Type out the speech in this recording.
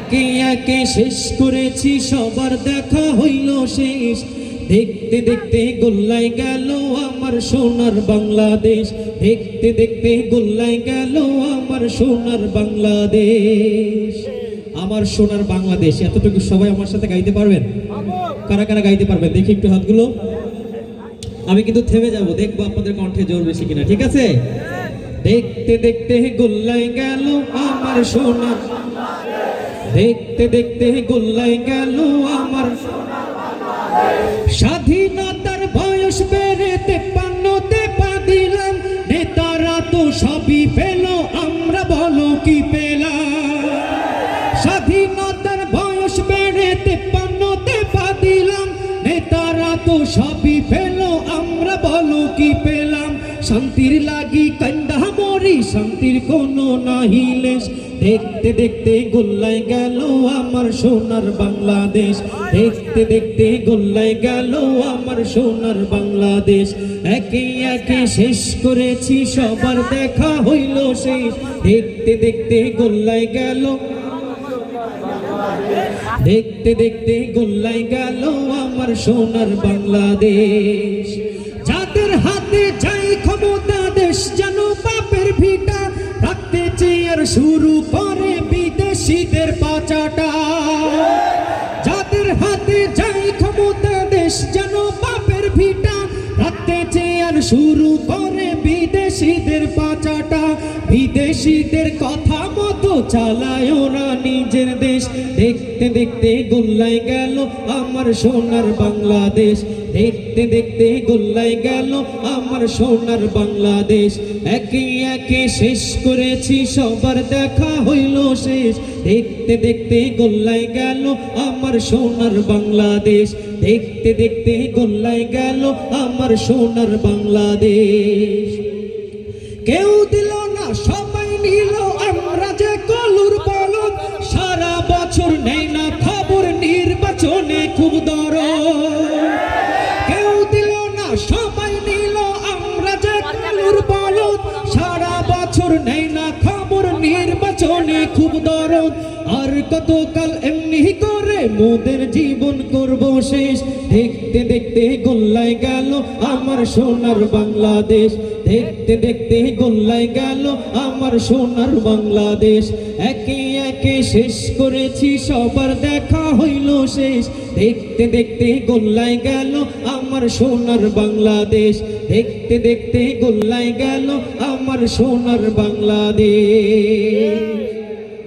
একে একে শেষ করেছি সবার দেখা হইল শেষ। দেখতে দেখতে গোল্লায় গেল আমার সোনার বাংলাদেশ। দেখতে দেখতে গোল্লায় গেল আমার সোনার বাংলাদেশ। আমার সোনার বাংলাদেশ, এতটুকু সবাই আমার সাথে গাইতে পারবেন? কারা কারা গাইতে পারবেন দেখি একটু হাতগুলো। আমি কিন্তু থেমে যাব, দেখবো আপনাদের কণ্ঠে জোর বেশি কিনা, ঠিক আছে? দেখতে দেখতে গোল্লায় গেল আমার সোনার, দেখতে দেখতে গোল্লায় গেল আমার স্বাধীনতার বয়স বেড়ে 53তে পা দিলাম। নেতারা তো সবই পেল, আমরা বলো কি পেলাম? স্বাধীনতার বয়স বেড়ে 53তে পা দিলাম। নেতারা তো সবই পেল, আমরা বলো কি পেলাম? শান্তির লাগি কান্দা মরি, শান্তির কোনো নাহি লেশ। দেখতে দেখতে গোল্লায় গেল আমার সোনার বাংলাদেশ। দেখতে দেখতে গোল্লায় গেল আমার সোনার বাংলাদেশ। একে একে শেষ করেছি সবার দেখা হইল শেষ। দেখতে দেখতে গোল্লায় গেল, দেখতে দেখতে গোল্লায় গেল আমার সোনার বাংলাদেশ। যাদের হাতে যাই ক্ষমতা দেশ যেন বাপের ভিটা, রাখতে চেয়ার শুরু করে বিদেশিদের পাচাটা। যাদের হাতে যাই ক্ষমতা দেশ যেন বাপের ভিটা, রাখতে চেয়ার শুরু করে বিদেশিদের পাচাটা। বিদেশিদের কথা মতো চালায় ওরা নিজের দেশ। দেখতে দেখতে গোল্লায় গেল আমার সোনার বাংলাদেশ। দেখতে দেখতে গোল্লায় গেল আমার সোনার বাংলাদেশ। একে একে শেষ করেছি সবার দেখা হইল শেষ। দেখতে দেখতে গোল্লায় গেল আমার সোনার বাংলাদেশ। দেখতে দেখতে গোল্লায় গেল আমার সোনার বাংলাদেশ। কেউ দিল না সবাই নিল, আমরা যে কলুর বলদ। সারা বছর নেই না খবর, নির্বাচনে খুব দরদ। কেউ দিল না সবাই নিল, আমরা যে কলুর বলদ। সারা বছর নেই না খবর, নির্বাচনে খুব দরদ। আর কতকাল এমনি করে মোদের জীবন করব শেষ। দেখতে দেখতে গোল্লায় গেল আমার সোনার বাংলাদেশ। দেখতে দেখতে গোল্লায় গেল আমার সোনার বাংলাদেশ। একে একে শেষ করেছি সবার দেখা হইল শেষ। দেখতে দেখতে গোল্লায় গেল আমার সোনার বাংলাদেশ। দেখতে দেখতে গোল্লায় গেল আমার সোনার বাংলাদেশ।